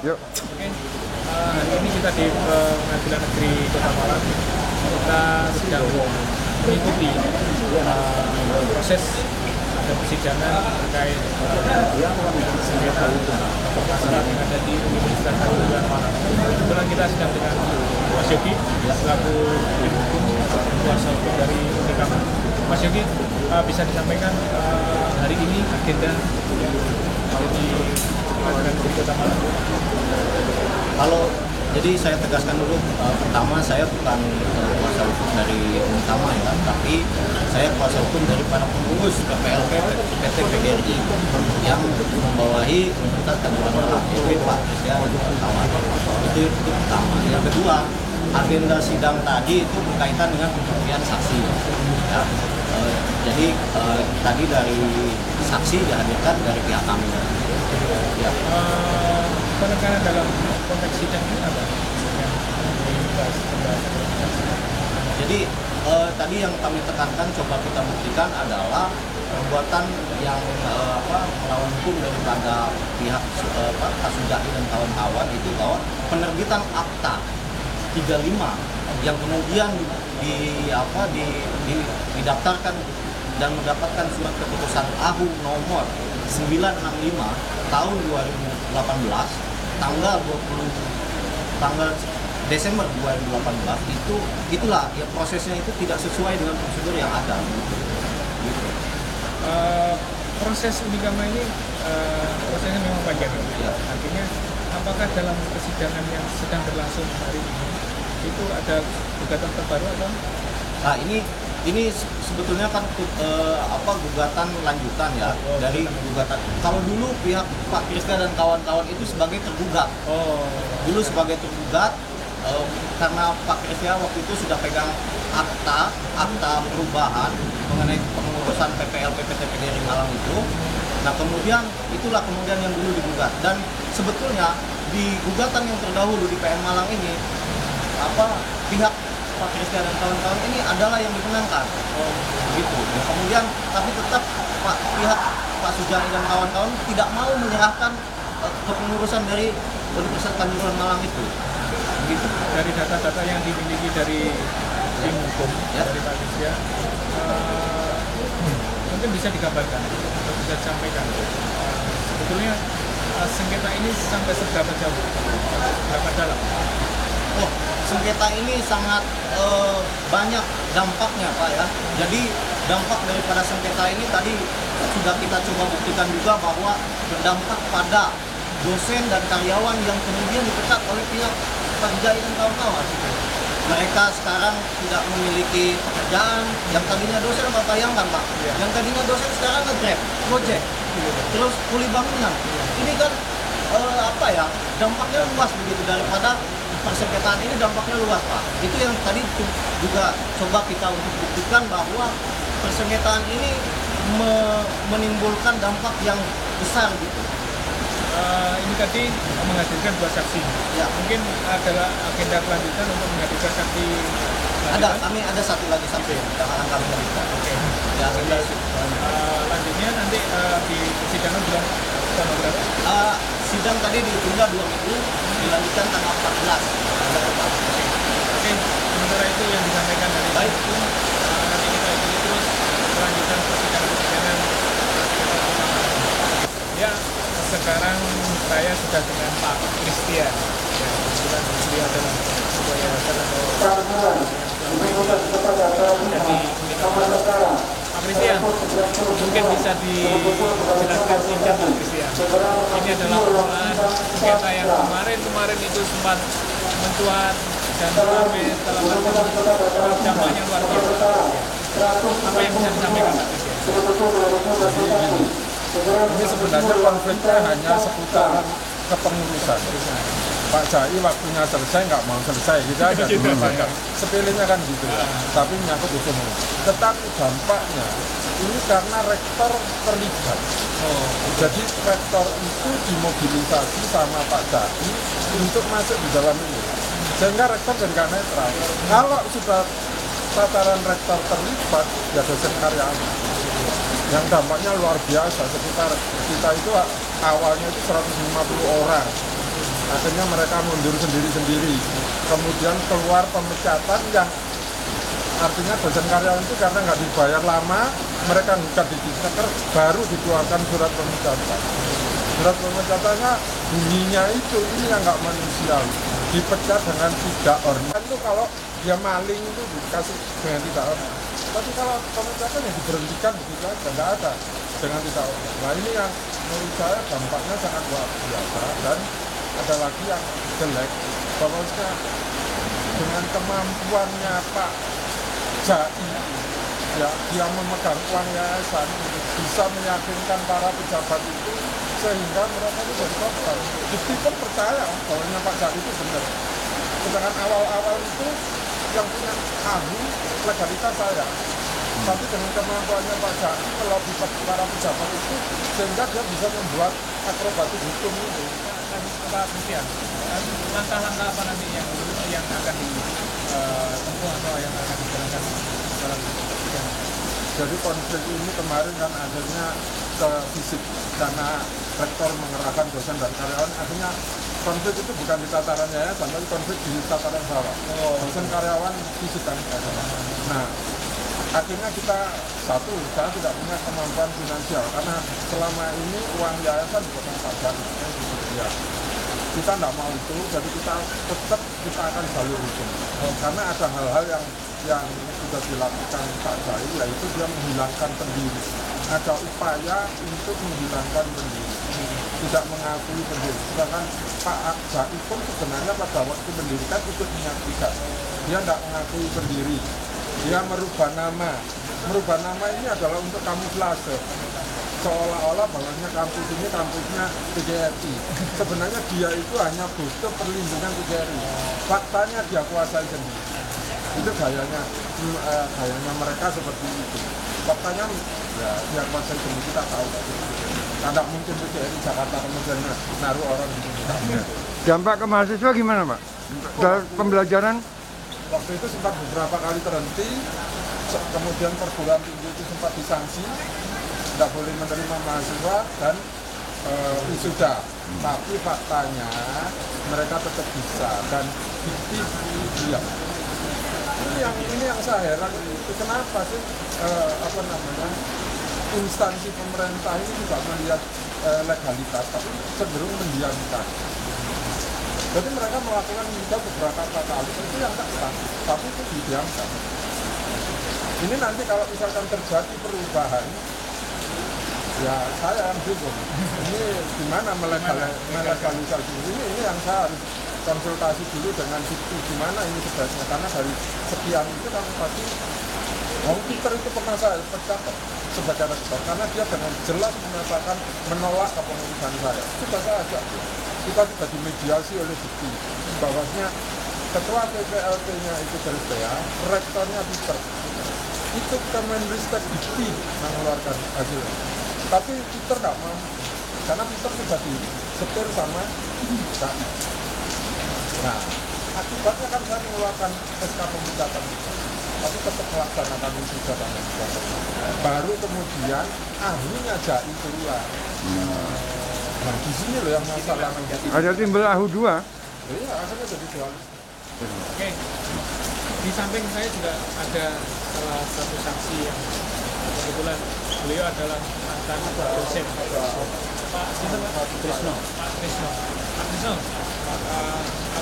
Yuk. Oke, hari ini kita di Pengadilan Negeri Kota Malang. Kita sedang mengikuti proses ada persidangan terkait sengketa permasalahan yang ada di Universitas Kota Malang. Kebetulan kita sedang dengan Mas Yogi selaku tim hukum kuasa hukum dari UNIKAM. Mas Yogi, bisa disampaikan hari ini agenda yang di Pengadilan Negeri Kota Malang? Jadi saya tegaskan dulu, pertama saya bukan kuasa hukum dari Untama ya, tapi saya kuasa hukum dari para pengurus PPLP PT PGRI yang membawahi Universitas Tangerang Malang, itu Pak ya, itu pertama. Yang kedua, agenda sidang tadi itu berkaitan dengan pembuktian saksi. Ya. Jadi tadi dari saksi dihadirkan dari pihak kami. Ya. Penekanan dalam konteks sidang ini apa? Jadi tadi yang kami tekankan, coba kita buktikan adalah perbuatan yang melawan hukum daripada pihak Pak Sujai dan kawan-kawan itu bahwa penerbitan akta 35 yang kemudian didaftarkan dan mendapatkan surat keputusan AHU nomor 965 tahun 2018 tanggal Desember 2018 itulah ya, prosesnya itu tidak sesuai dengan prosedur yang ada. Gitu. Proses Unikama ini prosesnya memang panjang. Ya. Artinya apakah dalam persidangan yang sedang berlangsung hari ini itu ada gugatan terbaru atau? Nah ini sebetulnya kan gugatan lanjutan ya dari gugatan. Kalau dulu pihak Pak Kriska dan kawan-kawan itu sebagai tergugat. Dulu sebagai tergugat karena Pak Kriska waktu itu sudah pegang akta perubahan mengenai pengurusan PPLP PT PGRI Malang itu. Nah kemudian yang dulu digugat, dan sebetulnya di gugatan yang terdahulu di PM Malang ini pihak Pak Kriska dan kawan-kawan ini adalah yang dimenangkan, gitu. Ya, kemudian tapi tetap pihak Pak Sujai dan kawan-kawan tidak mau menyerahkan kepengurusan dari Universitas Tangerang Malang itu, gitu. Dari data-data yang dimiliki dari tim hukum ya, dari Pak Kriska, mungkin bisa digambarkan atau bisa disampaikan sebetulnya sengketa ini sampai seberapa jauh, berapa dalam? Sengketa ini sangat banyak dampaknya Pak ya. Jadi dampak daripada sengketa ini tadi sudah kita coba buktikan juga bahwa berdampak pada dosen dan karyawan yang kemudian dipecat oleh pihak Pak Sujai dan kawan-kawan. Mereka sekarang tidak memiliki pekerjaan. Yang tadinya dosen, Pak bayangkan Pak, yang tadinya dosen sekarang nge-grab, gojek, terus kuli bangunan. Ini kan dampaknya luas begitu. Daripada persengketaan ini dampaknya luas Pak. Itu yang tadi juga coba kita untuk buktikan bahwa persengketaan ini menimbulkan dampak yang besar gitu. ini tadi menghadirkan 2 saksi. Ya. Mungkin adalah agenda kelanjutan untuk menghadirkan saksi. Kami ada satu lagi saksi yang akan kami hadirkan. Oke. Ya, Jadi, lanjutnya nanti di persidangan bulan tanggal berapa? Sidang tadi ditunda 2 minggu, dilanjutkan tanggal 14. Oke, sementara itu yang disampaikan dari Baik. nanti kita ikuti terus kelanjutan persidangan. Ya, sekarang saya sudah dengan Pak Christian. Ya, kebetulan beliau adalah ketua yayasan atau jadi Pak Christian, mungkin bisa dijelaskan singkat Pak Christian. Ini adalah persoalan sengketa yang kemarin itu sempat mencuat dan sampai dalam dampaknya luar biasa. Apa yang bisa disampaikan Pak Christian? Ini sebenarnya konfliknya hanya seputaran kepengurusan. Pak Jai waktunya selesai nggak mau selesai gitu aja. Sepelenya kan gitu. Tapi menyangkut hukum. Tetapi dampaknya ini karena rektor terlibat. Jadi rektor itu dimobilisasi sama Pak Jai untuk masuk di dalam ini. Sehingga rektor jadi nggak netral. Kalau sudah tataran rektor terlibat, ya dosen karyawan. Yang dampaknya luar biasa, sekitar kita itu awalnya itu 150 orang. Akhirnya mereka mundur sendiri-sendiri. Kemudian keluar pemecatan yang artinya dosen karyawan itu karena nggak dibayar lama, mereka gugat di Disnaker, baru dikeluarkan surat pemecatan. Surat pemecatannya bunyinya ini yang nggak manusiawi. Dipecat dengan tidak hormat. Itu kalau dia maling itu dikasih dengan tidak hormat. Tapi kalau pemecatan yang diberhentikan begitu aja, nggak ada dengan tidak hormat. Nah ini yang menurut saya dampaknya sangat luar biasa. Dan ada lagi yang jelek, bahwasanya dengan kemampuannya Pak Jai, ya dia memegang uang yayasan, bisa meyakinkan para pejabat itu sehingga mereka itu jadi korban. Bukti pun percaya bahwa Pak Jai itu benar. Sedangkan awal-awal itu yang punya ahli legalitas saya. Tapi dengan kemampuannya Pak Jai melobi para pejabat itu sehingga dia bisa membuat akrobatik hukum itu. Pak Christian, langkah-langkah apa nanti yang akan ditempuh atau yang akan dijalankan dalam persidangan? Jadi konflik ini kemarin kan akhirnya ke fisik karena rektor mengerahkan dosen dan karyawan, akhirnya konflik itu bukan di tataran yayasan, tapi konflik di tataran bawah. Dosen karyawan fisik kan. Nah, akhirnya saya tidak punya kemampuan finansial karena selama ini uang yayasan dipotong pajak. Ya, kita tidak mau itu, jadi kita akan jalur hukum. Karena ada hal-hal yang sudah dilakukan Pak Jai, yaitu dia menghilangkan pendiri. Ada upaya untuk menghilangkan pendiri, tidak mengakui pendiri. Sedangkan Pak Jai pun sebenarnya pada waktu mendirikan ikut menyaksikan. Dia tidak mengakui pendiri. Dia merubah nama. Merubah nama ini adalah untuk kamuflase. Seolah-olah bahwasanya kampus ini kampusnya PGRI. Sebenarnya dia itu hanya butuh perlindungan PGRI. Faktanya dia kuasai sendiri. Itu gayanya mereka seperti itu. Faktanya ya dia kuasai sendiri, kita tahu. Tidak mungkin PGRI Jakarta kemudian naruh orang di sini. Dampak ke mahasiswa gimana Pak? Dalam pembelajaran? Waktu itu sempat beberapa kali terhenti, kemudian perguruan tinggi itu sempat disanksi, tidak boleh menerima mahasiswa dan wisuda. Tapi faktanya mereka tetap bisa dan bukti diam. Ini yang saya heran itu kenapa sih instansi pemerintah ini tidak melihat legalitas, tapi cenderung mendiamkan. Jadi mereka melakukan juga beberapa kali, itu yang tak tapi itu didiamkan. Ini nanti kalau misalkan terjadi perubahan, ya saya yang dukung. Ini gimana melegalisasi ini yang saya harus konsultasi dulu dengan bukti gimana ini sebaiknya, karena dari sekian itu kan pasti Peter itu pernah saya pecat sebagai rektor karena dia dengan jelas menyatakan menolak kepengurusan saya. Sudah saya ajak kita sudah dimediasi oleh bukti bahwasanya ketua PPLT-nya itu Bersea, rektornya Peter itu Kemenristek Dikti mengeluarkan hasilnya. Tapi Peter nggak mau karena Peter sudah setir sama SAI. Nah, akibatnya kan saya mengeluarkan SK pemecatan itu, tapi tetap melaksanakan wisuda dan sebagainya. Baru kemudian ahlinya JAI keluar. Nah, di sini loh yang masalah menjadi. Ada timbul AHU 2. Iya, akhirnya jadi jual. Oke, di samping saya juga ada salah satu saksi yang kebetulan beliau adalah mantan dosen Pak Trisno. Pak Trisno,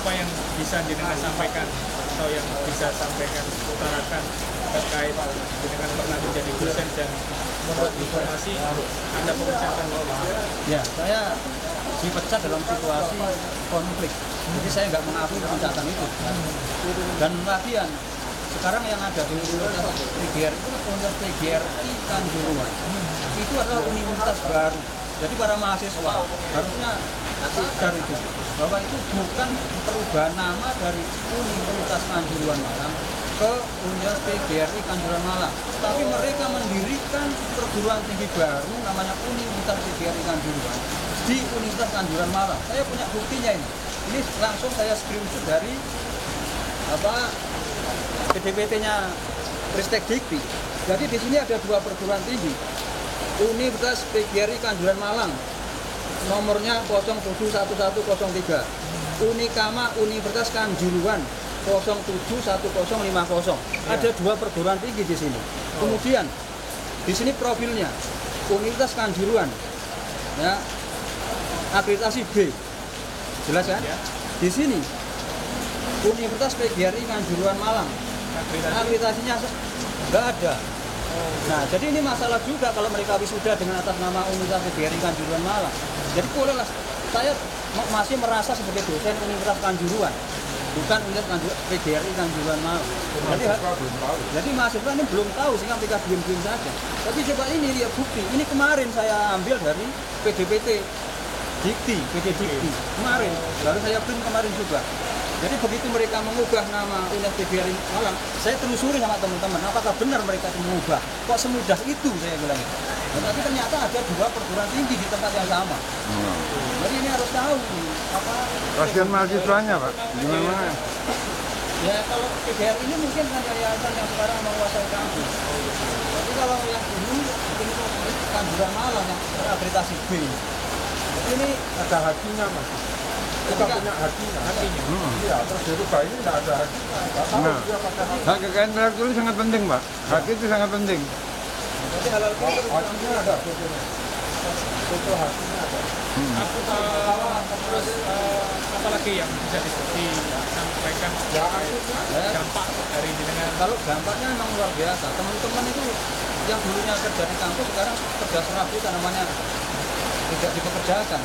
apa yang bisa jenengan sampaikan atau yang bisa sampaikan utarakan terkait jenengan pernah menjadi dosen dan membuat informasi ada pemecatan lawan? Ya, saya dipecat dalam situasi konflik. Jadi saya nggak mengakui pemecatan itu. Dan lagian sekarang yang ada di Universitas PGRI itu Universitas PGRI Kanjuruhan. Itu adalah universitas baru. Jadi para mahasiswa harusnya sadar itu bahwa itu bukan perubahan nama dari Universitas Kanjuruhan Malang ke Universitas PGRI Kanjuruhan Malang, tapi mereka mendirikan perguruan tinggi baru namanya Universitas PGRI Kanjuruhan di Universitas Kanjuruhan Malang. Saya punya buktinya ini. Ini langsung saya screenshot dari PDPT-nya Ristek Dikti. Jadi di sini ada dua perguruan tinggi. Universitas PGRI Kanjuruhan Malang, nomornya 071103. Unikama Universitas Kanjuruhan 071050. Ada dua perguruan tinggi di sini. Kemudian di sini profilnya Universitas Kanjuruhan, ya, akreditasi B. Jelas kan? Di sini Universitas PGRI Kanjuruhan Malang, akreditasinya nggak ada. Nah, jadi ini masalah juga kalau mereka wisuda dengan atas nama Universitas PGRI Kanjuruhan Malang. Jadi bolehlah saya masih merasa sebagai dosen Universitas Kanjuruhan, bukan Universitas PGRI Kanjuruhan Malang. Jadi mahasiswa ini belum tahu sehingga mereka diam-diam saja. Tapi coba ini lihat bukti. Ini kemarin saya ambil dari PDPT Dikti, PD Dikti kemarin, baru saya print kemarin juga. Jadi begitu mereka mengubah nama Universitas PGRI Malang, saya telusuri sama teman-teman, apakah benar mereka itu mengubah? Kok semudah itu saya bilang itu. Tapi ternyata ada dua perguruan tinggi di tempat yang sama. Jadi ini harus tahu apa. Kasihan mahasiswanya, Pak. Gimana? Ya kalau PGRI ini mungkin kan yayasan yang sekarang menguasai kampus. Tapi kalau yang dulu ini Kanjuruhan Malang yang akreditasi B. Ini Ada hakinya mas. Kita punya hakinya. Iya, terus dirubah ini tidak ada hakinya. Nggak tahu Nah. dia pakai hak. Hak kekayaan intelektual itu sangat penting, Pak. Hak itu sangat penting. jadi halal Oh, hakinya ada fotonya. Foto hakinya ada. Terus apalagi yang bisa disampaikan dampak dari jenengan? Kalau dampaknya memang luar biasa. Teman-teman itu yang dulunya kerja di kampus sekarang kerja serabutan namanya tidak dipekerjakan.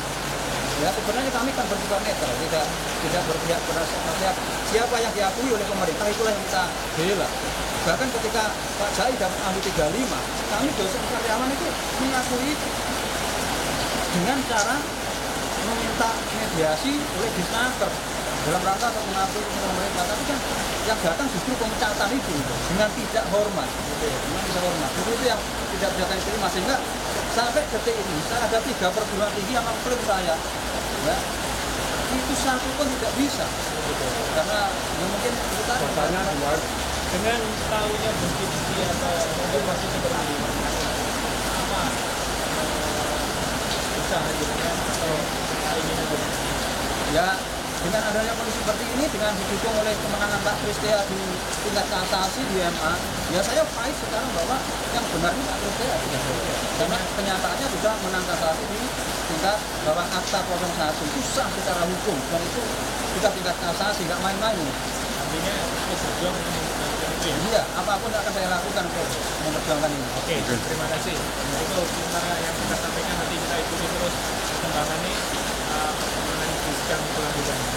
Ya sebenarnya kami kan bersifat netral, tidak berpihak pada siapa yang diakui oleh pemerintah itulah yang kita bela. Bahkan ketika Pak Jai dapat AHU 35, kami dosen karyawan itu mengakui itu dengan cara meminta mediasi oleh Disnaker dalam rangka untuk mengakui pemerintah. Tapi kan yang datang justru pemecatan itu dengan tidak hormat, dengan tidak hormat. Itu yang tidak bisa kami terima sehingga sampai detik ini saya ada 3 perguruan tinggi yang mengklaim saya, ya, itu satu pun tidak bisa, karena ya mungkin kita Katanya dua. Dengan tahunya bukti atau informasi seperti ini, apa usaha jenengan atau keinginan jenengan? ya dengan adanya kondisi seperti ini, dengan didukung oleh kemenangan Pak Kristia di tingkat kasasi di MA, ya saya fight sekarang bahwa yang benar ini Pak Kristia tidak boleh, karena kenyataannya sudah menang kasasi di tingkat bawah akta 01 itu sah secara hukum dan itu sudah tingkat kasasi, nggak main-main. Artinya terus berjuang untuk itu ya? Iya, apapun akan saya lakukan untuk memperjuangkan ini. Oke, terima kasih. Nah, itu sementara yang kita sampaikan, nanti kita ikuti terus perkembangan ini mengenai sidang kelanjutannya.